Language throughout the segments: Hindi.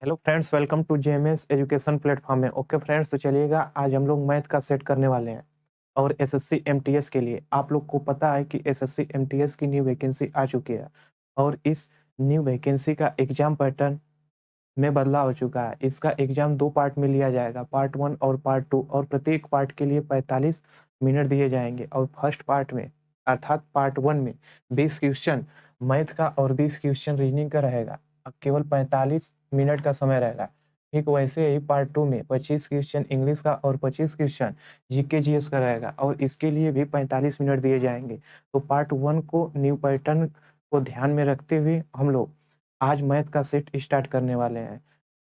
Hello friends, welcome to JMS education platform में। ओके फ्रेंड्स, तो चलिएगा आज हम लोग मैथ का सेट करने वाले हैं और एसएससी एमटीएस के लिए। आप लोग को पता है कि एसएससी एमटीएस की न्यू वैकेंसी आ चुकी है और इस न्यू वैकेंसी का एग्जाम पैटर्न में बदलाव हो चुका है। इसका एग्जाम 2 पार्ट में लिया जाएगा, पार्ट 1 और पार्ट 2, और प्रत्येक पार्ट के लिए 45 मिनट दिए जाएंगे। और फर्स्ट पार्ट में अर्थात पार्ट 1 में 20 क्वेश्चन मैथ का और 20 क्वेश्चन रीजनिंग का रहेगा। अब केवल 45 मिनट का समय रहेगा। ठीक वैसे ही पार्ट 2 में 25 क्वेश्चन इंग्लिश का और 25 क्वेश्चन जीके जीएस का रहेगा और इसके लिए भी 45 मिनट दिए जाएंगे। तो पार्ट 1 को न्यू पैटर्न को ध्यान में रखते हुए हम लोग आज मैथ का सेट स्टार्ट करने वाले हैं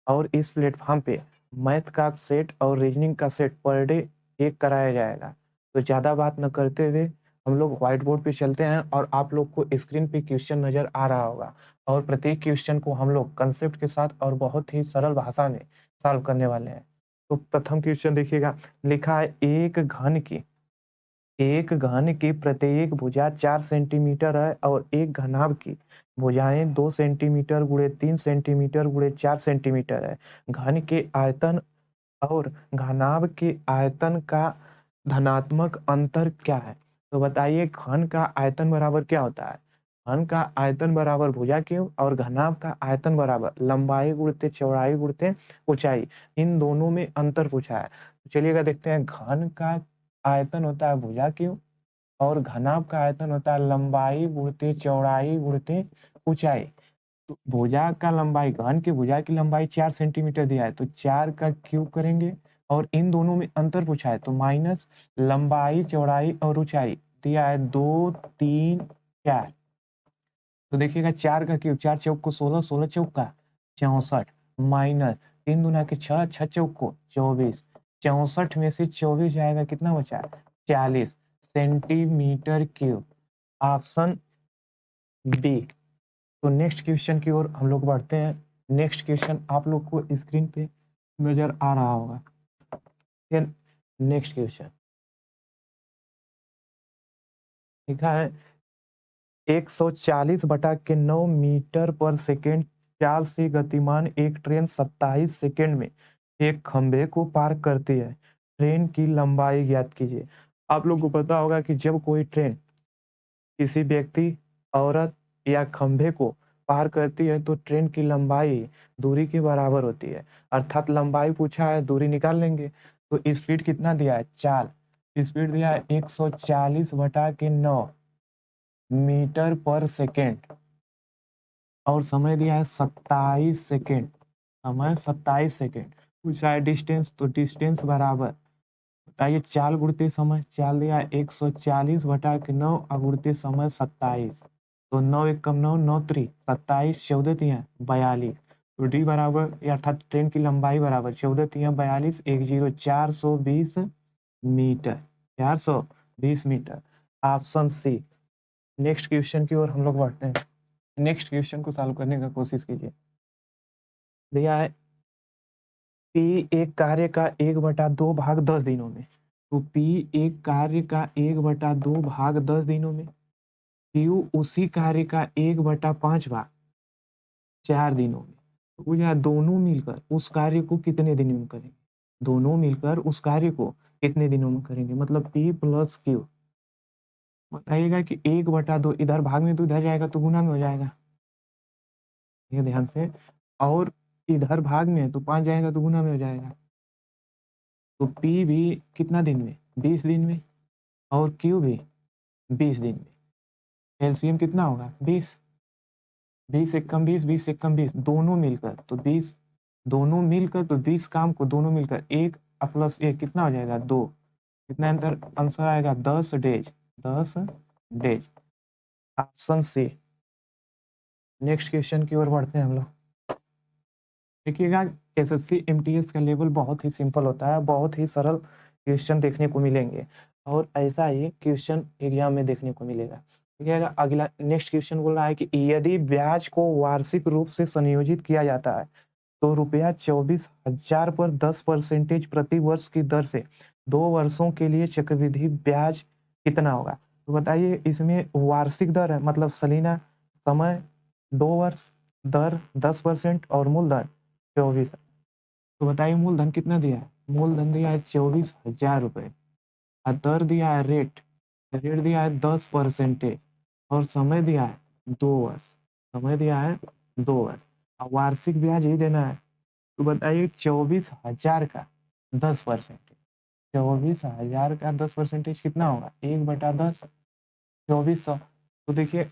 और इस प्लेटफॉर्म पे मैथ का सेट और रीजनिंग का सेट पर डे एक कराया जाएगा। तो ज़्यादा बात न करते हुए हम लोग व्हाइट बोर्ड पे चलते हैं और आप लोग को स्क्रीन पे क्वेश्चन नज़र आ रहा होगा और प्रत्येक क्वेश्चन को हम लोग कंसेप्ट के साथ और बहुत ही सरल भाषा में सॉल्व करने वाले हैं। तो प्रथम क्वेश्चन देखिएगा, लिखा है एक घन की प्रत्येक भुजा 4 सेंटीमीटर है और एक घनाभ की भुजाएं 2 सेंटीमीटर गुणे 3 सेंटीमीटर गुणे 4 सेंटीमीटर है। घन के आयतन और घनाभ के आयतन का धनात्मक अंतर क्या है? तो बताइए, घन का आयतन बराबर क्या होता है? घन का आयतन बराबर भुजा क्यूब और घनाभ का आयतन बराबर लंबाई गुणित चौड़ाई गुणित ऊंचाई। इन दोनों में अंतर पूछा है। तो चलिएगा देखते हैं। घन का आयतन होता है भुजा क्यूब और घनाभ का आयतन होता है लंबाई गुणित चौड़ाई गुणित ऊंचाई। तो भुजा का लंबाई, घन की भुजा की लंबाई 4 सेंटीमीटर दिया है तो 4 का क्यूब करेंगे और इन दोनों में अंतर पूछा है तो माइनस लंबाई चौड़ाई और ऊंचाई दिया है 2 3 4। तो देखिएगा 4 का क्यूब, 4 चौक को 16, 16 चौक का 64 माइनस 3 दूना के 6, 6 चौक को 24। 64 में से 24 जाएगा, कितना बचा? 40 सेंटीमीटर क्यूब। Option B. तो नेक्स्ट क्वेश्चन की ओर हम लोग बढ़ते हैं। नेक्स्ट क्वेश्चन आप लोग को स्क्रीन पे नजर आ रहा होगा। फिर नेक्स्ट क्वेश्चन लिखा है 140/9 मीटर पर सेकेंड चाल से गतिमान एक ट्रेन 27 सेकेंड में एक खंभे को पार करती है। ट्रेन की लंबाई ज्ञात कीजिए। आप लोग को पता होगा कि जब कोई ट्रेन किसी व्यक्ति, औरत या खंभे को पार करती है तो ट्रेन की लंबाई दूरी के बराबर होती है। अर्थात लंबाई पूछा है, दूरी निकाल लेंगे। तो स्पीड कितना दिया है? 4। स्पीड दिया है 140/9 मीटर पर सेकेंड और समय दिया है 27 सेकेंड। समय 27 सेकेंड। पूछा है डिस्टेंस, तो डिस्टेंस बराबर बताइए, चाल गुणित समय। चाल दिया है 140/9 और गुणित समय 27। तो 9 एकम 9, 9 3 27, 14 तिया 42। तो डी बराबर अर्थात ट्रेन की लंबाई बराबर 14 तिया 42 420 metre. 420 metre. Option C. Next question की ओर हम लोग बढ़ते हैं। नेक्स्ट क्वेश्चन को सॉल्व करने का कोशिश कीजिए। दिया है पी एक कार्य का 1/2 भाग 10 दिनों में। तो पी एक कार्य का 1/2 भाग 10 दिनों में। क्यू उसी कार्य का 1/5 भाग 4 दिनों में। तो मुझे दोनों मिलकर उस कार्य को कितने दिनों में करेंगे? दोनों मिलकर उस कार्य को कितने दिनों में करेंगे? मतलब पी प्लस क्यू। बताइएगा कि 1/2 इधर भाग में तो इधर जाएगा तो गुना में हो जाएगा, ये ध्यान से। और इधर भाग में है तो 5 जाएगा तो गुना में हो जाएगा। तो पी भी कितना दिन में? 20 दिन में और क्यू भी 20 दिन में। एलसीएम कितना होगा? 20। 20 एकम 20, 20 एकम 20, दोनों मिलकर तो 20, दोनों मिलकर तो 20 काम को दोनों मिलकर 1 प्लस 1 कितना हो जाएगा? 2। कितना अंतर आंसर आएगा? 10 days. 10 days. Option C. Next question की ओर बढ़ते हैं हम लोग। देखिएगा, एसएससी एमटीएस का लेवल बहुत ही सिंपल होता है, बहुत ही सरल क्वेश्चन देखने को मिलेंगे और ऐसा ही क्वेश्चन एग्जाम में देखने को मिलेगा। ठीक है, अगला नेक्स्ट क्वेश्चन बोल रहा है कि यदि ब्याज को वार्षिक रूप से संयोजित किया जाता है तो रुपया 24,000 पर 10% प्रति वर्ष की दर से 2 वर्षों के लिए चक्रवृद्धि ब्याज कितना होगा? तो बताइए, इसमें वार्षिक दर है मतलब सलीना, समय 2 वर्ष, दर 10% और मूलधन 24। तो बताइए मूलधन कितना दिया है? मूलधन दिया है 24,000 रुपये। और दर दिया है रेट, रेट दिया है 10%। और समय दिया है 2 वर्ष, समय दिया है 2 वर्ष। और वार्षिक ब्याज ही देना है। तो बताइए 24,000 का 10%, 24,000 का 10% कितना होगा? 1/10, 2400। तो देखिए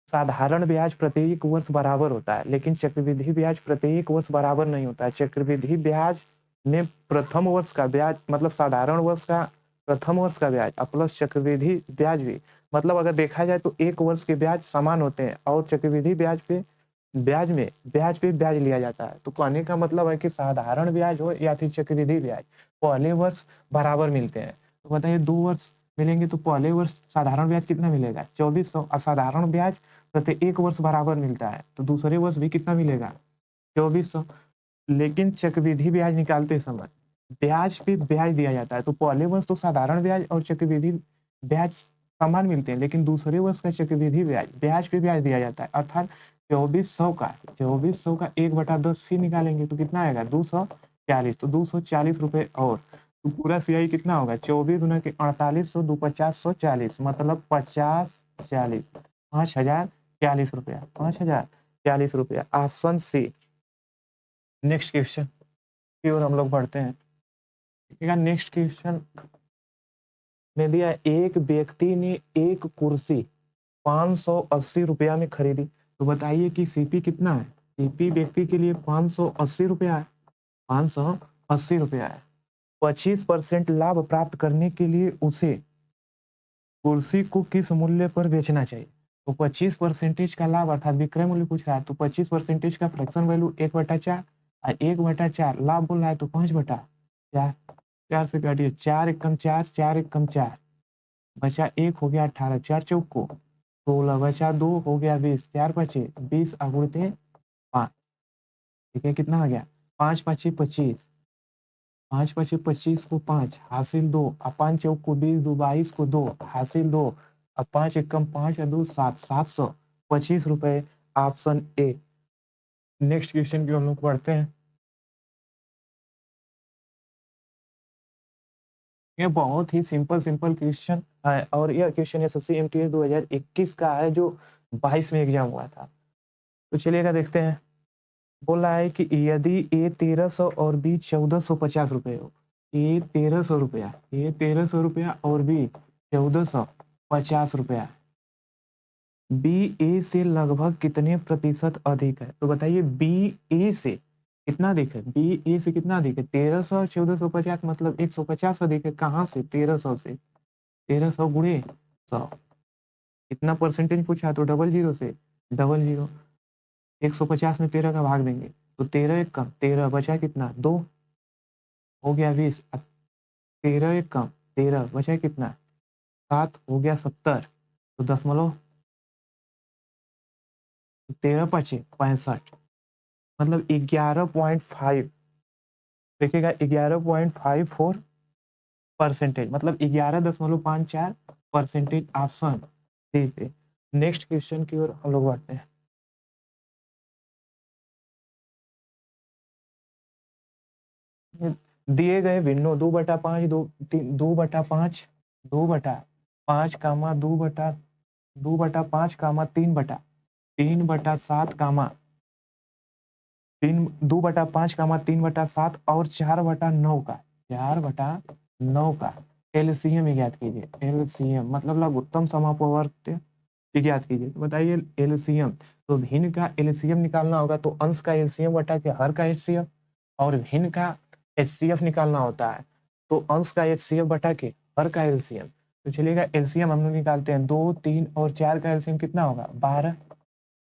साधारण ब्याज प्रत्येक वर्ष बराबर होता है, लेकिन चक्रवृद्धि ब्याज प्रत्येक वर्ष बराबर नहीं होता है। चक्रवृद्धि ब्याज में प्रथम वर्ष का ब्याज मतलब साधारण वर्ष का प्रथम वर्ष का ब्याज प्लस चक्रवृद्धि ब्याज भी, मतलब अगर देखा जाए तो एक वर्ष के ब्याज समान होते हैं और चक्रवृद्धि ब्याज पे ब्याज लिया जाता है। तो कहने का मतलब है कि साधारण ब्याज हो या फिर चक्रवृद्धि ब्याज, पहले वर्ष बराबर मिलते हैं। तो बताइए 2 वर्ष मिलेंगे तो पहले वर्ष साधारण ब्याज कितना मिलेगा? 2400। असाधारण ब्याज प्रत्येक वर्ष बराबर मिलता है, तो दूसरे वर्ष भी कितना मिलेगा? 2400। लेकिन चक्रवृद्धि ब्याज निकालते समय ब्याज पे ब्याज दिया जाता है, तो पहले वर्ष तो साधारण ब्याज और चक्रवृद्धि ब्याज समान मिलते हैं, लेकिन दूसरे वर्ष का चक्रवृद्धि ब्याज ब्याज पे ब्याज दिया जाता है। अर्थात 2400 का 1/10 फिर निकालेंगे तो कितना आएगा? 240। तो 240 रुपये। और तो पूरा सियाई कितना होगा? 24 गुना के 4800, 250, 140 मतलब 50, 40, 5,040 रुपया, 5,040 रुपया। आसन से नेक्स्ट क्वेश्चन की ओर हम लोग बढ़ते हैं। देखिएगा नेक्स्ट क्वेश्चन में दिया है, एक व्यक्ति ने एक कुर्सी 580 रुपया में खरीदी। तो बताइए कि सीपी कितना है? सीपी व्यक्ति के लिए 580 रुपया है, 580 रुपया है। 25% लाभ प्राप्त करने के लिए उसे कुर्सी को किस मूल्य पर बेचना चाहिए? तो 25% का लाभ अर्थात विक्रय मूल्य पूछ रहा है, तो 25% का फ्रैक्शन वैल्यू 1/4 और 1/4 लाभ बोल रहा है तो 5/4। 4 से काटिए, 4 एकम 4, 4 एकम 4, बचा 1 हो गया 18, 4 चौक को 16, बचा 2 हो गया 20, 4 पचे 20 अगुणते 5। ठीक है, कितना आ गया? 5 पचे 25, 5 पचे 25 को 5 हासिल 2, अब 5 चौक को 20, 2 22 को 2 हासिल 2, अब 5 एकम 5 और 2 7, 725 रुपये। Option A. नेक्स्ट क्वेश्चन की हम लोग पढ़ते हैं। ये बहुत ही सिंपल क्वेश्चन है और यह क्वेश्चन एसएससी एमटीएस 2021 का है जो 22 में एग्जाम हुआ था। तो चलिएगा देखते हैं। बोल रहा है कि यदि ए 1300 और बी 1450 रुपये हो, ए 1300 रुपया, ए 1300 रुपया और बी 1450 रुपया, बी ए से लगभग कितने प्रतिशत अधिक है? तो बताइए बी ए से कितना अधिक है? बी ए से कितना अधिक है? 1300 1450 मतलब 150 अधिक है। कहाँ से? 1300 से। 1300 गुणे 100, कितना परसेंटेज पूछा? तो डबल जीरो से, डबल जीरो। 150 में 13 का भाग देंगे तो 13 एक कम 13, बचा कितना? 2 हो गया 20। 13 एक कम 13, बचा कितना? 7 हो गया 70। तो दशमलव 13 पचे 65 मतलब 11.5। देखिएगा 11.54% मतलब 11.54%। ऑप्शन डी पे। नेक्स्ट क्वेश्चन की ओर हम लोग बढ़ते हैं। दिए गए भिन्नों 2/5, 2/5, 2/5 कामा 2/5 कामा 3/7 कामा 2/5 कामा 3/7 और 4/9 का, 4/9 का एलसीएम ज्ञात कीजिए। एलसीएम मतलब लघुत्तम समापवर्त्य ज्ञात कीजिए। तो बताइए एलसीएम, तो भिन्न का एलसीएम निकालना होगा तो अंश का एलसीएम बटा के हर का एचसीएफ, और भिन्न का एचसीएफ निकालना होता है तो अंश का एचसीएफ बटा के हर का एलसीएम। तो चलिएगा एलसीएम हम लोग निकालते हैं। 2, 3 और 4 का एलसीएम कितना होगा? 12।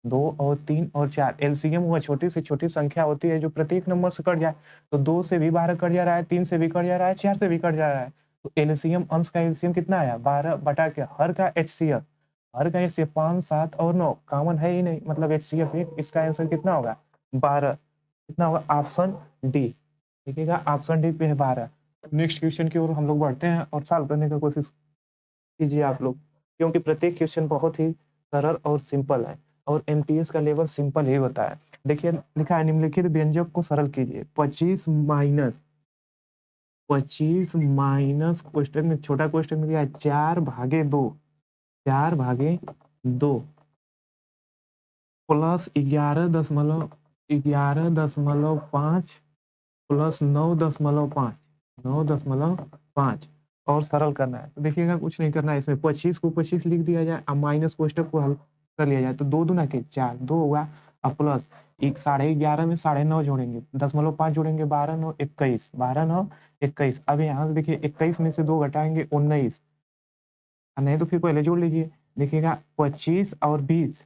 2 और 3 और 4 एलसीएम हुआ छोटी से छोटी संख्या होती है जो प्रत्येक नंबर से कट जाए। तो 2 से भी 12 कट जा रहा है, 3 से भी कट जा रहा है, 4 से भी कट जा रहा है। तो एलसीएम अंश का एलसीएम कितना आया? 12 बटा के हर का एचसीएफ, हर का एचसीएफ 5, 7 और 9 कॉमन है ही नहीं मतलब एचसीएफ 1। इसका आंसर कितना होगा? 12। कितना होगा? Option D. देखिएगा ऑप्शन डी पे है 12। नेक्स्ट क्वेश्चन की ओर हम लोग बढ़ते हैं और सॉल्व करने की कोशिश कीजिए आप लोग, क्योंकि प्रत्येक क्वेश्चन बहुत ही सरल और सिंपल है और एमटीएस का लेवल सिंपल ही होता है। देखिए लिखा है निम्नलिखित व्यंजक को सरल कीजिए। 25 माइनस क्वेश्चन में, छोटा क्वेश्चन में दिया है 4/2, 4/2 प्लस 11.5 प्लस 9.5, 9.5 और सरल करना है। तो देखिएगा कुछ नहीं करना है इसमें, 25 को 25 लिख दिया जाए और माइनस कोष्टक को हल कर लिया जाए। तो 2 दूना के 4, 2 होगा और प्लस एक 11.5 में 9.5 जोड़ेंगे, 0.5 जोड़ेंगे, 12 9 21, 12 9 21। अब यहाँ से देखिए 21 में से 2 घटाएंगे 19, नहीं तो फिर पहले जोड़ लीजिए। देखिएगा 25 और 20,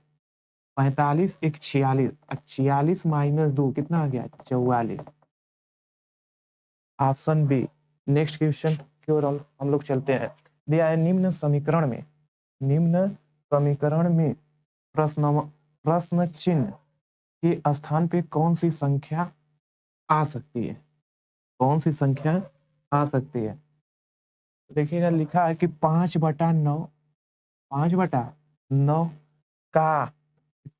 45 एक 46, 46 माइनस 2 कितना आ गया 44। Option B. नेक्स्ट क्वेश्चन की ओर हम लोग चलते हैं। दिया है निम्न समीकरण में प्रश्न प्रश्न चिन्ह के स्थान पे कौन सी संख्या आ सकती है, कौन सी संख्या आ सकती है। देखिएगा लिखा है कि 5/9, 5/9 का,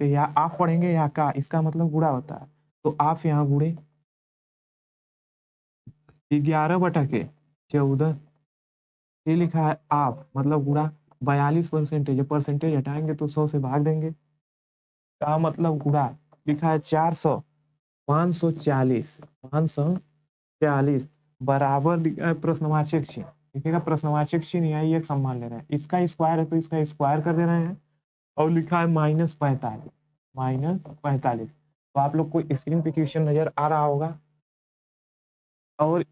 या आप पढ़ेंगे या का, इसका मतलब गुणा होता है। तो आप यहाँ गुणे 11/14, ये लिखा है आप मतलब गुणा 42%, परसेंटेज हटाएंगे तो 100 से भाग देंगे, का मतलब गुणा लिखा है 400, 540, 540 बराबर लिखा है प्रश्नवाचक चिन्ह। देखिएगा प्रश्नवाचक चिन्ह यहाँ एक सम्मान ले रहे हैं, इसका स्क्वायर है तो इसका स्क्वायर कर दे रहे हैं और लिखा है -45, -45। तो आप लोग को स्क्रीन पे क्वेश्चन नजर आ रहा होगा। और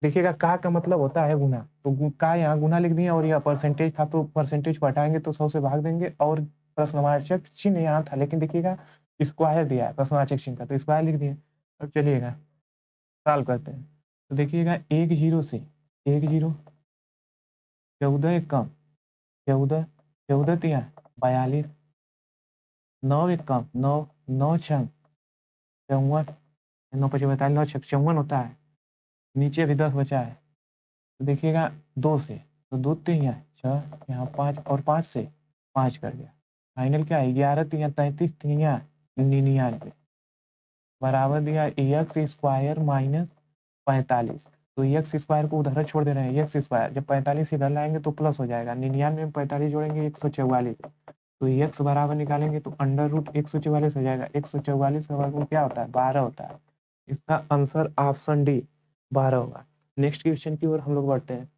देखिएगा का मतलब होता है गुना, तो का यहाँ गुना लिख दिए और यह परसेंटेज था तो परसेंटेज को हटाएंगे तो 100 से भाग देंगे और प्रश्नवाचक चिन्ह यहाँ था, लेकिन देखिएगा स्क्वायर दिया है प्रश्नवाचक चिन्ह का तो स्क्वायर लिख दिए। अब चलिएगा सॉल्व करते हैं। तो देखिएगा 1 0 से 1 0, 14 एक कम 14, 14 तिया 42, 9 एक कम 9, 9 छंग 54, 9 5 42, 9 6 54 होता है। नीचे भी 10 बचा है, तो देखिएगा 2 से, तो 2 तिया 6, यहाँ 5 और 5 से 5 कर गया। फाइनल क्या है 11 तिया 33 तिया 99 बराबर दिया एक्स स्क्वायर -45। तो एक्स स्क्वायर को उधर छोड़ दे रहे हैं, एक्स स्क्वायर जब 45 इधर लाएंगे तो प्लस हो जाएगा, 99 में 45 जोड़ेंगे 144, तो एक्स बराबर निकालेंगे तो √144 हो जाएगा। 144 का वर्गमूल क्या होता है 12 होता है। इसका आंसर ऑप्शन डी 12 होगा। नेक्स्ट क्वेश्चन की ओर हम लोग बढ़ते हैं।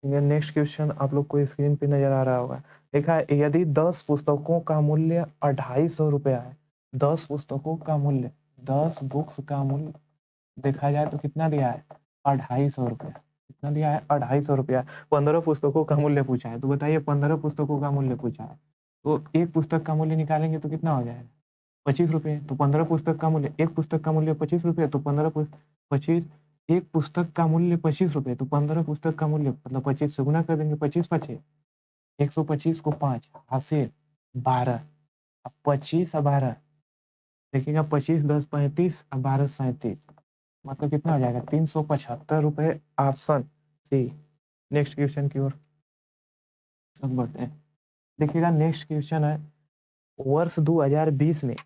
नेक्स्ट क्वेश्चन आप लोग को स्क्रीन पे नजर आ रहा होगा। देखा है यदि 10 पुस्तकों का मूल्य 250 रुपया है, 10 पुस्तकों का मूल्य, 10 बुक्स का मूल्य देखा जाए तो कितना दिया है 250 रुपया। कितना दिया है 250 रुपया। 15 पुस्तकों का मूल्य पूछा है, तो बताइए 15 पुस्तकों का मूल्य पूछा है तो एक पुस्तक का मूल्य निकालेंगे तो कितना हो जाएगा 25 रुपये। तो 15 पुस्तक का मूल्य, एक पुस्तक का मूल्य 25 रुपये, तो 25, एक पुस्तक का मूल्य 25 रुपये, तो 15 पुस्तक का मूल्य मतलब 25 से गुना कर देंगे, 25 125 को 5 हासिल 12, अब 25 और 12 देखिएगा 25 10 35 और 12 37, मतलब कितना हो जाएगा 375 रुपये। Option C. नेक्स्ट क्वेश्चन की ओर अब बढ़ते हैं। देखिएगा नेक्स्ट क्वेश्चन है वर्ष 2020 में,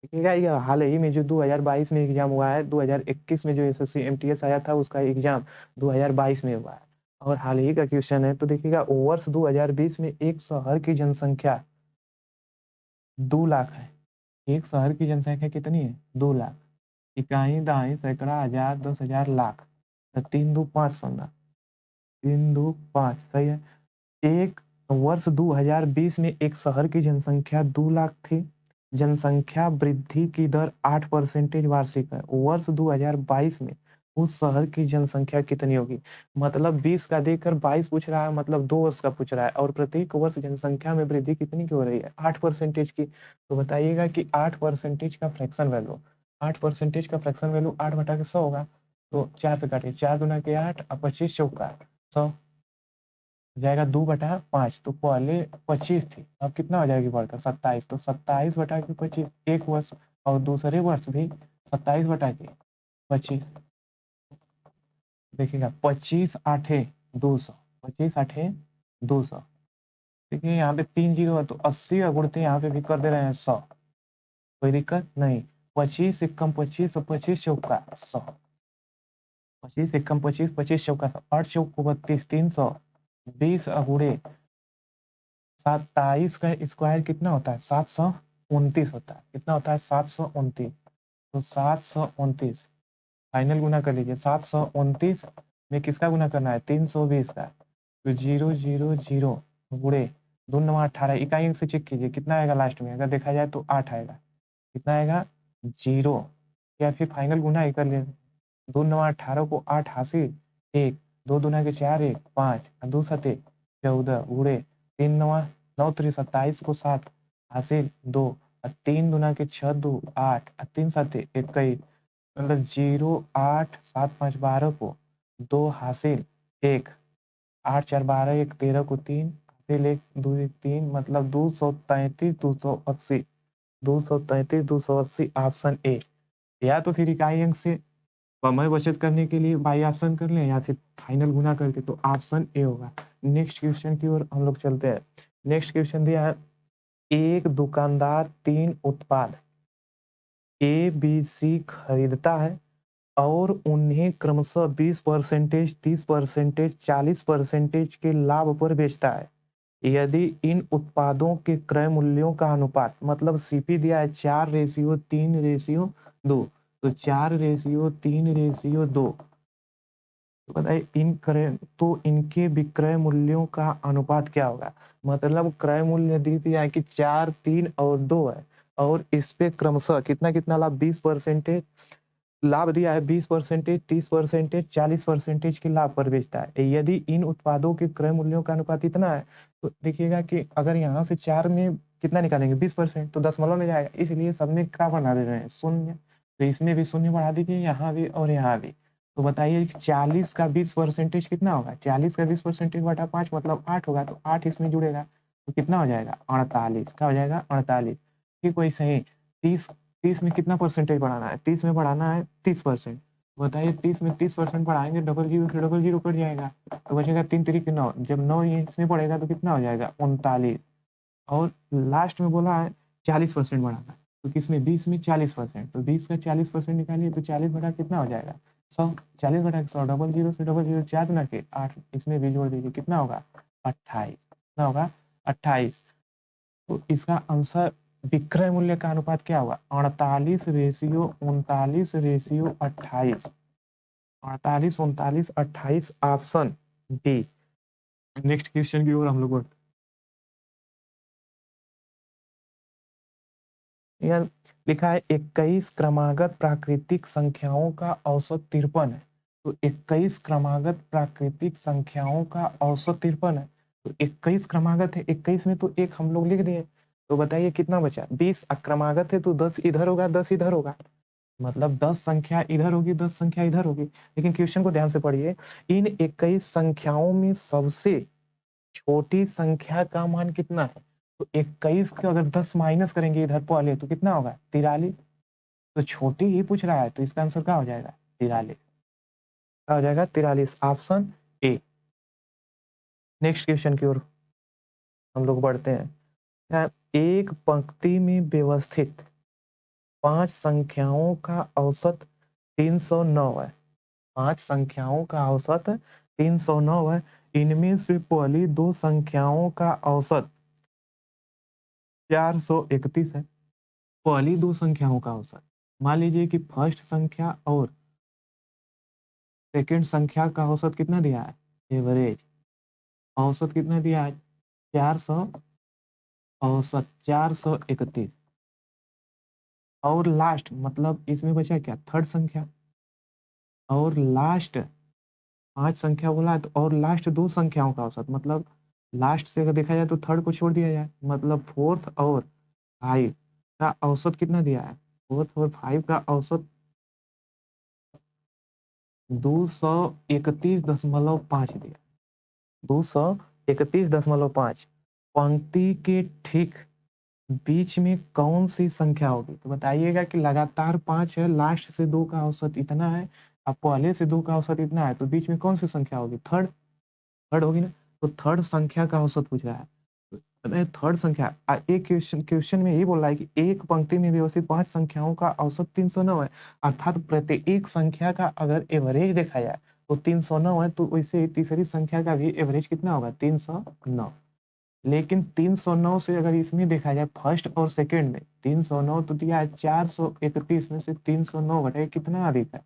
देखिएगा ये हाल ही में जो 2022 में एग्जाम हुआ है, 2021 में जो एसएससी एमटीएस आया था उसका एग्जाम 2022 में हुआ है और हाल ही का क्वेश्चन है। तो देखिएगा वर्ष 2020 में एक शहर की जनसंख्या 2 लाख है। एक शहर की जनसंख्या कितनी है 2 लाख। इकाई दहाई सैकड़ा हजार 10,000 लाख, तो 3 2 5 सोना, 3 2 5 सही है। एक वर्ष 2020 में एक शहर की जनसंख्या 2 लाख थी, जनसंख्या वृद्धि की दर 8% वार्षिक है। वर्ष 2022 में उस शहर की जनसंख्या कितनी होगी। मतलब 20 का देकर 22 पूछ रहा है, मतलब 2 वर्ष का पूछ रहा है और प्रत्येक वर्ष जनसंख्या में वृद्धि कितनी की हो रही है 8% की। तो बताइएगा कि 8% का फ्रैक्शन वैल्यू, 8% का फ्रैक्शन वैल्यू 8/100 होगा। तो 4 से काटिए, 4 दूना के 8 और 25 चौका 100। जाएगा 2/5। तो पहले 25 थी, अब कितना हो जाएगी बढ़कर 27। तो 27/25 एक वर्ष, और दूसरे वर्ष भी 27/25। देखिएगा 25 8 200, 25 8 200। देखिए यहाँ पे 3 जीरो है, तो 80 का गुणते यहाँ पे भी कर दे रहे हैं 100, कोई दिक्कत नहीं। 25 एकम 25 और 25 चौका 100, 25 एकम 25, 25 चौका 8 चौको 32, 300, 20 अगुड़े 27 का स्क्वायर कितना होता है 729 होता है। कितना होता है 729। तो 729 फाइनल गुना कर लीजिए। 729 में किसका गुना करना है 320 का। तो 000 गुड़े 2 9 18 इकाई अंक से चेक कीजिए कितना आएगा लास्ट में। अगर देखा जाए तो 8 आएगा। कितना आएगा 0, या फिर फाइनल गुना ही कर ले। 2 9 18 को 8 हासिल 1, 2 दूना के 4 1 5 2 7 14 गुड़े 3 9 9 3 27 को 7 हासिल 2, 3 दूना के 6 2 8 3 7 21, मतलब 0 8 7 5 12 को 2 हासिल 1, 8 4 12 1 13 को 3 हासिल 1 2 1 3, मतलब 233 280, 233 280 ऑप्शन ए। या तो फिर इकाई अंक से समय बचत करने के लिए बाई ऑप्शन कर लें, या फिर फाइनल गुना करके, तो ऑप्शन ए होगा। नेक्स्ट क्वेश्चन की ओर हम लोग चलते हैं। नेक्स्ट क्वेश्चन दिया है, एक दुकानदार 3 उत्पाद ए बी सी खरीदता है और उन्हें क्रमशः 20%, 30%, 40% के लाभ पर बेचता है। यदि इन उत्पादों के क्रय मूल्यों का अनुपात, मतलब सीपी दिया है 4:3:2, तो 4:3:2, तो बताइए इन क्रय, तो इनके विक्रय मूल्यों का अनुपात क्या होगा। मतलब क्रय मूल्य दी दिया है कि 4 3 और 2 है, और इस पे क्रमशः कितना कितना लाभ 20% लाभ दिया है, 20%, 30%, 40% के लाभ पर बेचता है। यदि इन उत्पादों के क्रय मूल्यों का अनुपात इतना है, तो देखिएगा कि अगर यहाँ से 4 में कितना निकालेंगे 20%, तो दशमलव में जाएगा, इसलिए सब में क्या बना दे रहे हैं शून्य। तो इसमें भी शून्य बढ़ा दीजिए, यहाँ भी और यहाँ भी। तो बताइए 40 का 20% कितना होगा। 40 का 20%/5 मतलब 8 होगा, तो 8 इसमें जुड़ेगा, तो कितना हो जाएगा 48। क्या हो जाएगा 48। ठीक वैसे ही 30, 30 में कितना परसेंटेज बढ़ाना है, 30 में बढ़ाना है 30%। बताइए 30 में 30% बढ़ाएंगे, डबल जीरो से डबल जीरो कट जाएगा, तो बचेगा 3 3 9। जब 9 इसमें पड़ेगा तो कितना हो जाएगा 39। और लास्ट में बोला है 40% बढ़ाना है, तो किसमें 20 में 40%, तो 20 का 40% निकालिए, तो 40 बटा कितना हो जाएगा 100। 40/100, डबल जीरो से डबल जीरो 4 गुना के 8, इसमें भी जोड़ दीजिए, कितना होगा 28। कितना होगा 28। तो इसका आंसर विक्रय मूल्य का अनुपात क्या होगा 48:39:28। 48:39:28 ऑप्शन डी। नेक्स्ट क्वेश्चन की ओर हम लोग बढ़ते हैं। यहाँ लिखा है 21 क्रमागत प्राकृतिक संख्याओं का औसत 53 है। तो 21 क्रमागत प्राकृतिक संख्याओं का औसत 53 है। तो 21 क्रमागत है, 21 में तो एक हम लोग लिख दिए। तो बताइए कितना बचा 20 अक्रमागत है, तो 10 इधर होगा 10 इधर होगा, मतलब 10 संख्या इधर होगी 10 संख्या इधर होगी। लेकिन क्वेश्चन को ध्यान से पढ़िए, इन 21 संख्याओं में सबसे छोटी संख्या का मान कितना है। तो 21 के अगर 10 माइनस करेंगे इधर पहले, तो कितना होगा 43। तो छोटी ही पूछ रहा है, तो इसका आंसर क्या हो जाएगा 43। क्या हो जाएगा 43 ऑप्शन ए। नेक्स्ट क्वेश्चन की ओर हम लोग बढ़ते हैं। एक पंक्ति में व्यवस्थित 5 संख्याओं का औसत 309 है। 5 संख्याओं का औसत 309 है। इनमें से पहली 2 संख्याओं का औसत 431 है। पहली 2 संख्याओं का औसत, मान लीजिए कि फर्स्ट संख्या और सेकंड संख्या का औसत कितना दिया है, एवरेज औसत कितना दिया है 400, औसत 431। और लास्ट मतलब इसमें बचा क्या थर्ड संख्या, और लास्ट 5 संख्या बोला है, तो और लास्ट 2 संख्याओं का औसत, मतलब लास्ट से अगर देखा जाए तो थर्ड को छोड़ दिया जाए, मतलब फोर्थ और 5 का औसत कितना दिया है, फोर्थ और 5 का औसत 231.5 दिया, 200 31.5 पंक्ति के ठीक बीच में कौन सी संख्या होगी? तो बताइएगा कि लगातार 5 है, लास्ट से 2 का औसत इतना है, अब पहले से 2 का औसत इतना है, तो बीच में कौन सी संख्या होगी? थर्ड थर्ड होगी ना? तो थर्ड संख्या का औसत पूछ रहा है। अरे थर्ड संख्या एक क्वेश्चन में यही बोल रहा है कि एक पंक्ति में व्यवस्थित 5 संख्याओं का औसत 309 है, अर्थात प्रत्येक संख्या का अगर एवरेज देखा जाए तो 309 है, तो वैसे तीसरी संख्या का भी एवरेज कितना होगा? 309। लेकिन 309 से अगर इसमें देखा जाए फर्स्ट और सेकंड में 309 तो दिया है 431 में से 309 घटाए कितना अधिक है?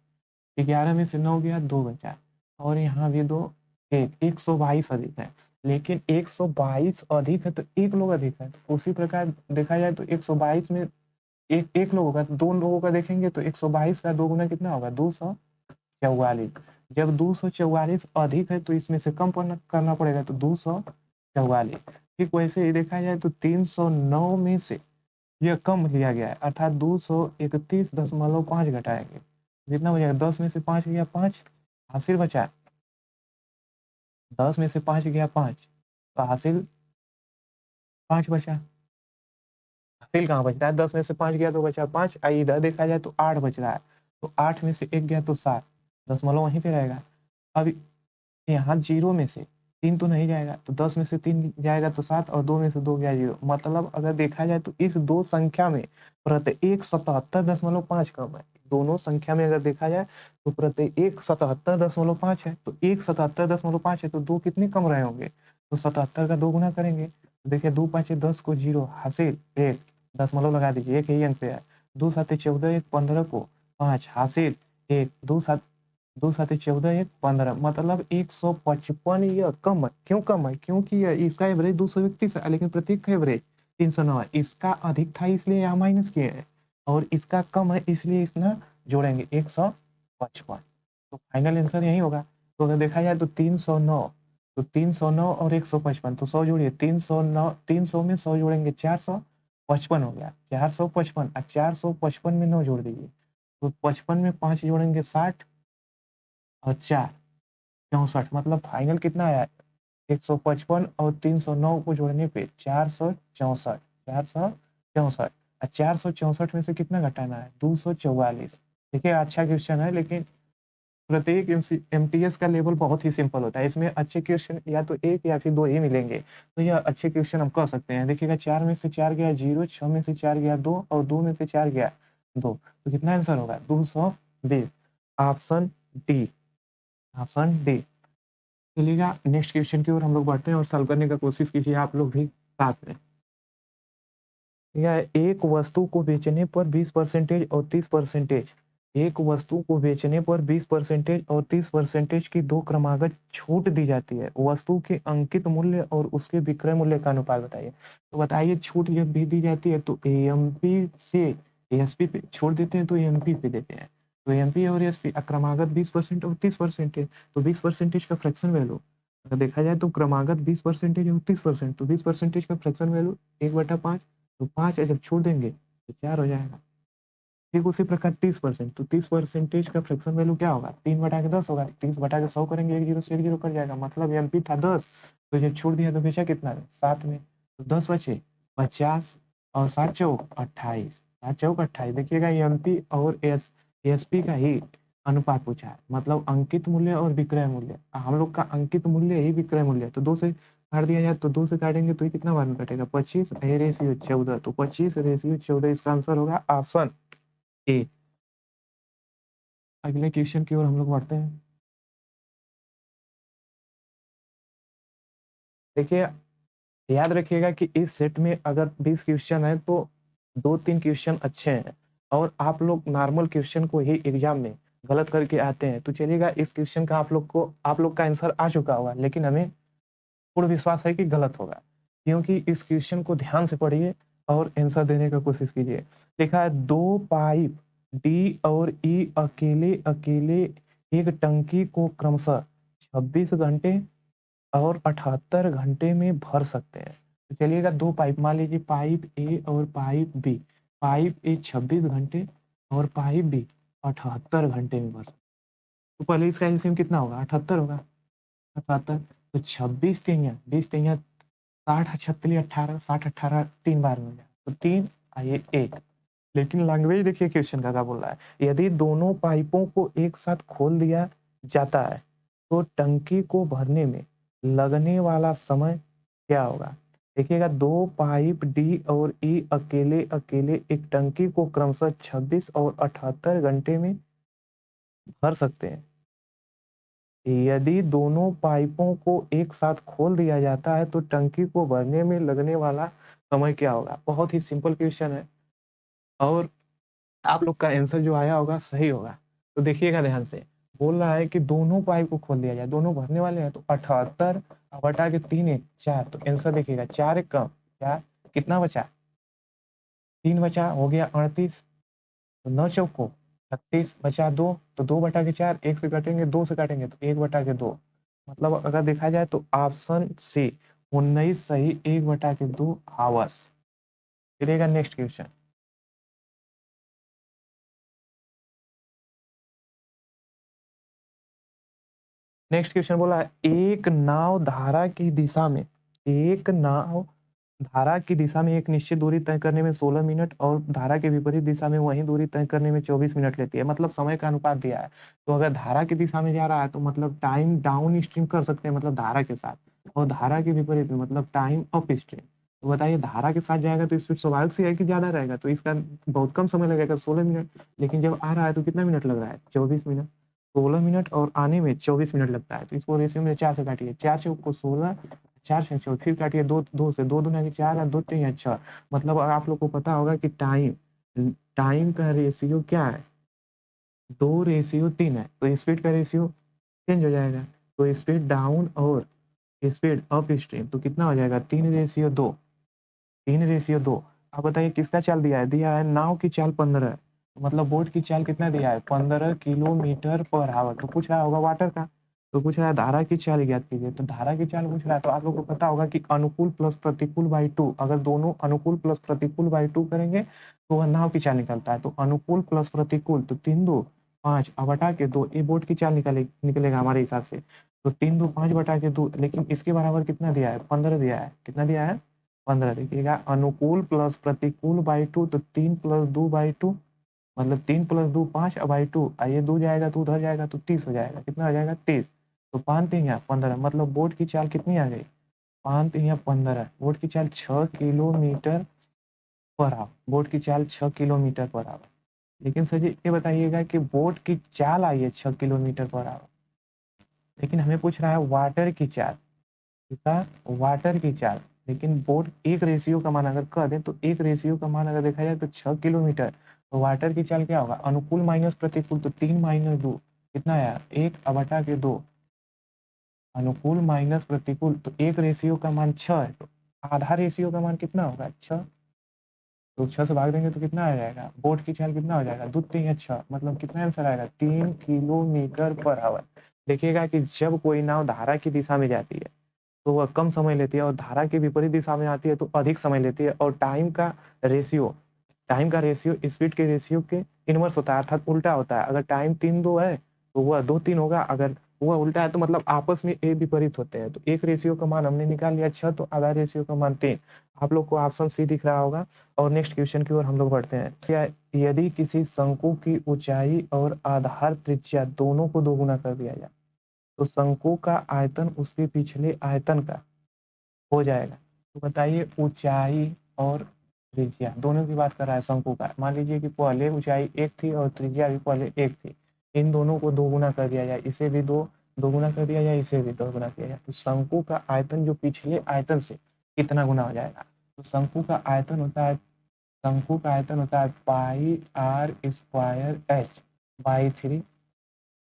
11 में से 9 गया 2 बचा, और यहाँ भी 2 1 122 अधिक है। लेकिन 122 अधिक है तो एक लोग अधिक है, तो उसी प्रकार देखा जाए तो 122 में एक लोग होगा, तो 2 लोगों का देखेंगे तो 122 का 2 गुना कितना होगा? 244। जब 244 अधिक है तो इसमें से कम करना पड़ेगा, तो 244। ठीक वैसे ही देखा जाए तो 309 में से यह कम लिया गया है, अर्थात 231.5 घटाएंगे, जितना बचेगा 10 में से 5 गया 5, हासिल बचा 10 में से 5 गया 5, तो हासिल 5 बचा। हासिल कहाँ बच रहा है? 10 में से 5 गया तो बचा 5, इधर देखा जाए तो 8 बच रहा है, तो 8 में से 1 गया तो 7, दशमलव वहीं पे रहेगा। अब यहाँ 0 में से 3 तो नहीं जाएगा, तो 10 में से 3 जाएगा तो 7, और 2 में से 2 गया 0। मतलब अगर देखा जाए तो इस दो संख्या में प्रत्येक 77.5 कम है। दोनों संख्या में अगर देखा जाए तो प्रत्येक 77.5 है, तो एक 77.5 है, तो 2 कितने कम रहे होंगे? तो 77 का 2 गुना करेंगे, तो देखिए 2 5 10 को 0, हासिल 1, दशमलव लगा दीजिए, एक ही अंक पे है। 2 7 14, 1 15 को 5, हासिल 1, 2 7 14, 1 15, मतलब 155। यह कम है, क्यों कम है? क्योंकि इसका एवरेज 231 है, लेकिन प्रत्येक का एवरेज 309 है। इसका अधिक था इसलिए यहाँ माइनस किए हैं, और इसका कम है इसलिए इसमें जोड़ेंगे 155। तो फाइनल आंसर यही होगा। तो अगर देखा जाए तो 309, तो 309 और 155, तो 100 जोड़िए, 309, 300 में 100 जोड़ेंगे 455 हो गया, 455, और 455 में 9 जोड़ दीजिए, तो 55 में 5 जोड़ेंगे 60, और 4 64, मतलब फाइनल कितना आया? 155 और 309 को जोड़ने पे 464, 464, और 464 में से कितना घटाना है? 244। देखिए अच्छा क्वेश्चन है, लेकिन प्रत्येक एमटीएस का लेवल बहुत ही सिंपल होता है, इसमें अच्छे क्वेश्चन या तो एक या फिर दो ही मिलेंगे, तो यह अच्छे क्वेश्चन हम कह सकते हैं। देखिएगा 4 में से 4 गया 0, 6 में से 4 गया 2, और 2 में से 4 गया 2, तो कितना आंसर होगा? 220। Option D, option D. चलिएगा नेक्स्ट क्वेश्चन की ओर हम लोग बढ़ते हैं और सॉल्व करने का कोशिश कीजिए आप लोग भी साथ में। यह एक वस्तु को बेचने पर 20% और 30%, एक वस्तु को बेचने पर 20% और 30% की दो क्रमागत छूट दी जाती है। वस्तु के अंकित मूल्य और उसके विक्रय मूल्य का अनुपात बताइए। तो बताइए छूट जब भी दी जाती है तो एएमपी से एएसपी पे छोड़ देते हैं, तो एएमपी पे देते हैं। तो एएमपी और एएसपी क्रमागत 20% और 30% है, तो 20% का फ्रैक्शन वैल्यू अगर देखा जाए तो क्रमागत 20% और 30%, तो 20% का फ्रैक्शन वैल्यू 1/5, तो 5 जब छोड़ देंगे तो 4 हो जाएगा। ठीक उसी प्रकार 30%, तो 30% का फ्रैक्शन वैल्यू क्या होगा? 3/10 होगा, 30/100 करेंगे, एक जीरो से एक जीरो कट जाएगा, मतलब एमपी था 10, तो जब छोड़ दिया तो बेचा कितना है? 7 में, तो 10 बचे 50, और 7 चौक 28, 7 चौक 28। देखिएगा एमपी और एसपी का ही अनुपात पूछा है, मतलब अंकित मूल्य और विक्रय मूल्य। हम लोग का अंकित मूल्य ही विक्रय मूल्य है, तो 2 से काट दिया जाए, तो 2 से काटेंगे तो ये कितना बार में कटेगा? 25 रेशियो 14, तो 25 रेशियो 14 इसका आंसर होगा ऑप्शन ए। अगले क्वेश्चन की ओर हम लोग बढ़ते हैं। देखिए याद रखिएगा कि इस सेट में अगर 20 क्वेश्चन है तो 2-3 क्वेश्चन अच्छे हैं, और आप लोग नॉर्मल क्वेश्चन को ही एग्जाम में गलत करके आते हैं। तो चलिएगा इस क्वेश्चन का आप लोग का आंसर आ चुका होगा, लेकिन हमें पूर्ण विश्वास है कि गलत होगा, क्योंकि इस क्वेश्चन को ध्यान से पढ़िए और आंसर देने का कोशिश कीजिए। लिखा है 2 पाइप डी और ई अकेले अकेले एक टंकी को क्रमशः 26 घंटे और 78 घंटे में भर सकते हैं। तो चलिएगा 2 पाइप, मान लीजिए पाइप ए और पाइप बी, पाइप ए 26 घंटे और पाइप बी 78 घंटे में भर सकते हैं। तो पहले इसका एलसीएम कितना होगा? 78 होगा, 78। तो 26 तिहियां 20 तिहियां 60 छत्तीस 18 60 18 3 बार में हो जाए तो 3 ये 1। लेकिन लैंग्वेज देखिए क्वेश्चन का क्या बोल रहा है, यदि दोनों पाइपों को एक साथ खोल दिया जाता है तो टंकी को भरने में लगने वाला समय क्या होगा। देखिएगा, दो पाइप डी और ई अकेले अकेले एक टंकी को क्रमशः 26 और 78 घंटे में भर सकते हैं। यदि दोनों पाइपों को एक साथ खोल दिया जाता है तो टंकी को भरने में लगने वाला समय क्या होगा। बहुत ही सिंपल क्वेश्चन है और आप लोग का आंसर जो आया होगा सही होगा। तो देखिएगा ध्यान से, बोल रहा है कि दोनों पाइप को खोल दिया जाए, दोनों भरने वाले हैं, तो 78 बटा के 3 1 4, तो आंसर देखिएगा 4 एक कम 4, कितना बचा 3 बचा हो गया 38, तो 9 चौको 36 बचा 2, तो 2 बटा के 4, 1 से काटेंगे 2 से काटेंगे तो 1 बटा के 2, मतलब अगर देखा जाए तो ऑप्शन सी 19 सही, 1 बटा के 2 आवर्स। चलिएगा नेक्स्ट क्वेश्चन। नेक्स्ट क्वेश्चन बोला है, एक नाव धारा की दिशा में एक निश्चित दूरी तय करने में 16 मिनट और धारा के विपरीत दिशा में वही दूरी तय करने में 24 मिनट लेती है। मतलब समय का अनुपात दिया है, तो अगर धारा की दिशा में जा रहा है तो मतलब टाइम डाउन स्ट्रीम कर सकते हैं, मतलब धारा के साथ, और धारा के विपरीत में मतलब टाइम अप स्ट्रीम। तो बताइए, धारा के साथ जाएगा तो स्पीड स्वाभाविक से है कि ज्यादा रहेगा, तो इसका बहुत कम समय लगेगा 16 मिनट, लेकिन जब आ रहा है तो कितना मिनट लग रहा है 24 मिनट। 16 मिनट और आने में 24 मिनट लगता है, तो इसको रेशियो में 4 से काटिए, 4 से को 16, 4 से 4 फिर काटिए, 2 2 से 2 दूना 4 और 2 3 6। मतलब आप लोग को पता होगा कि टाइम टाइम का रेशियो क्या है, 2:3 है, तो स्पीड का रेशियो चेंज हो जाएगा। तो स्पीड डाउन और स्पीड अप स्ट्रीम तो कितना हो जाएगा 3:2, 3:2। आप बताइए किसका चाल दिया है नाव की चाल 15, मतलब बोट की चाल कितना दिया है 15 किलोमीटर पर आवर, तो पूछ रहा होगा वाटर का, तो पूछ रहा है धारा की चाल ज्ञात कीजिए, तो धारा की चाल पूछ रहा है, तो आप लोग को पता होगा कि अनुकूल प्लस प्रतिकूल बाई 2, अगर दोनों अनुकूल प्लस प्रतिकूल बाई 2 करेंगे तो वह नाव की चाल निकलता है। तो अनुकूल प्लस प्रतिकूल, तो 3 2 5 बटा के 2, ये बोट की चाल निकलेगा हमारे हिसाब से, तो 3 2 5 बटा के 2, लेकिन इसके बराबर कितना दिया है 15 दिया है, कितना दिया है 15। देखिएगा, अनुकूल प्लस प्रतिकूल बाई 2, तो 3 + 2 बाई 2, मतलब 3 + 2 5 बाई 2, ये 2 जाएगा तो उधर जाएगा तो 30 हो जाएगा, कितना हो जाएगा 30। तो 5 3 15, मतलब बोट की चाल कितनी आ गई 5 3 15, बोट की चाल 6 किलोमीटर पर आवर, बोट की चाल 6 किलोमीटर पर आवर। लेकिन सर जी ये बताइएगा कि बोट की चाल आई है 6 किलोमीटर पर आवर, लेकिन हमें पूछ रहा है वाटर की चाल, इसका वाटर की चाल, लेकिन बोट एक रेशियो का मान अगर कर दें तो एक रेशियो का मान अगर देखा जाए तो 6 किलोमीटर, तो वाटर की चाल क्या होगा अनुकूल माइनस प्रतिकूल, तो 3 - 2 कितना आया 1 बटा के 2, अनुकूल माइनस प्रतिकूल, तो एक रेशियो का मान 6 है, तो आधा रेशियो का मान कितना होगा 6, तो 6 से भाग देंगे तो कितना आ जाएगा बोट की चाल कितना हो जाएगा 2 3 6, मतलब कितना आंसर आएगा 3 किलोमीटर पर आवर। देखिएगा कि जब कोई नाव धारा की दिशा में जाती है तो वह कम समय लेती है, और धारा की विपरीत दिशा में आती है तो अधिक समय लेती है, और टाइम का रेशियो स्पीड के रेशियो के इनवर्स होता है, अर्थात उल्टा होता है। अगर टाइम 3 2 है तो वह 2 3 होगा, अगर वह उल्टा है तो मतलब आपस में ए विपरीत होते हैं। तो एक रेशियो का मान हमने निकाल लिया 6, तो आधा रेशियो का मान 3। आप लोग को ऑप्शन सी दिख रहा होगा। और नेक्स्ट क्वेश्चन की ओर हम लोग बढ़ते हैं। क्या यदि किसी शंकु की ऊंचाई और आधार त्रिज्या दोनों को दोगुना कर दिया जाए तो शंकु का आयतन उसके पिछले आयतन का हो जाएगा। तो बताइए, ऊंचाई और त्रिज्या दोनों की बात कर रहा है शंकु का, मान लीजिए कि पहले ऊंचाई 1 थी और त्रिज्या भी पहले 1 थी, इन दोनों को दोगुना कर दिया जाए, इसे भी दोगुना कर दिया जाए, इसे भी दोगुना किया जाए, तो शंकु का आयतन जो पिछले आयतन से कितना गुना हो जाएगा। तो शंकु का आयतन होता है πr² H/3,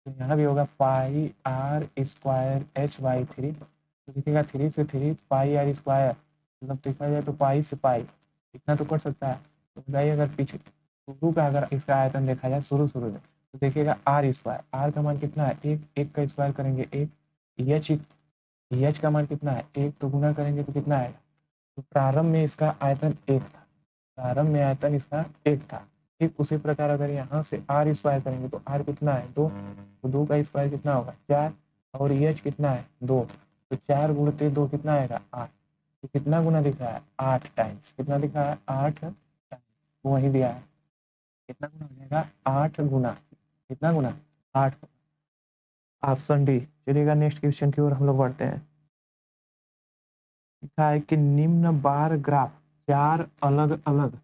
तो यहाँ भी होगा πr² H/3, तो दिखेगा 3 से 3 πr², मतलब देखा जाए तो पाई से पाई इतना तो कर सकता है। तो बताइए, अगर पीछे शुरू का अगर इसका आयतन देखा जाए शुरू में, तो देखिएगा r², r का मान कितना है 1, 1 का स्क्वायर करेंगे 1, एच का मान कितना है 1, तो गुना करेंगे तो कितना आएगा। तो प्रारंभ में इसका आयतन 1 था, प्रारंभ में आयतन इसका 1 था। ठीक उसी प्रकार अगर यहाँ से r स्क्वायर करेंगे तो r कितना है 2, तो 2 का स्क्वायर कितना होगा 4, और एच कितना है 2, तो 4 गुणते 2 कितना आएगा 8। तो कितना गुना दिख रहा है 8 टाइम्स, कितना दिख रहा है 8 टाइम्स, वही दिया है। कितना गुना हो जाएगा 8 गुना, कितना गुना 8। Option D. चलिएगा नेक्स्ट क्वेश्चन की ओर हम लोग बढ़ते हैं। लिखा है कि निम्न बार ग्राफ चार अलग अलग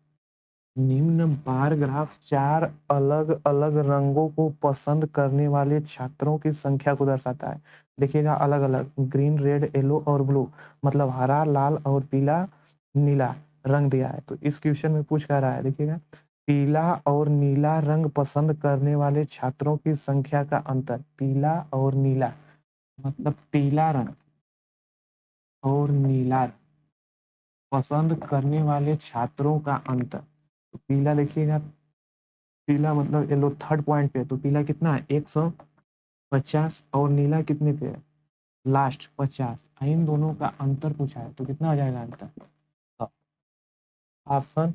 निम्न बार ग्राफ चार अलग अलग रंगों को पसंद करने वाले छात्रों की संख्या को दर्शाता है। देखिएगा अलग अलग ग्रीन रेड येलो और ब्लू, मतलब हरा लाल और पीला नीला रंग दिया है। तो इस क्वेश्चन में पूछ कर रहा है, देखिएगा पीला और नीला रंग पसंद करने वाले छात्रों की संख्या का अंतर। पीला और नीला मतलब पीला रंग और नीला पसंद करने वाले छात्रों का अंतर। तो पीला देखिएगा, पीला मतलब येलो थर्ड पॉइंट पे, तो पीला कितना है 150 और नीला कितने पे है लास्ट 50। इन दोनों का अंतर पूछा है तो कितना हो जाएगा अंतर। ऑप्शन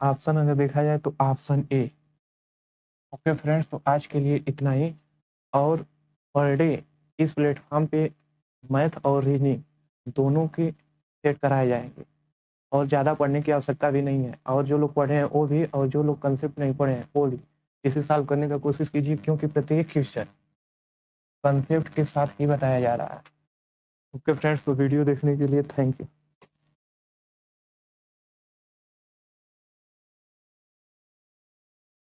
ऑप्शन अगर देखा जाए तो ऑप्शन ए। ओके फ्रेंड्स, तो आज के लिए इतना ही। और पर डे इस प्लेटफॉर्म पे मैथ और रीजनिंग दोनों के सेट कराए जाएंगे, और ज़्यादा पढ़ने की आवश्यकता भी नहीं है। और जो लोग पढ़े हैं वो भी, और जो लोग कंसेप्ट नहीं पढ़े हैं वो भी इसे सॉल्व करने का कोशिश कीजिए, क्योंकि प्रत्येक क्वेश्चन कंसेप्ट के साथ ही बताया जा रहा है। ओके फ्रेंड्स, तो वीडियो देखने के लिए थैंक यू।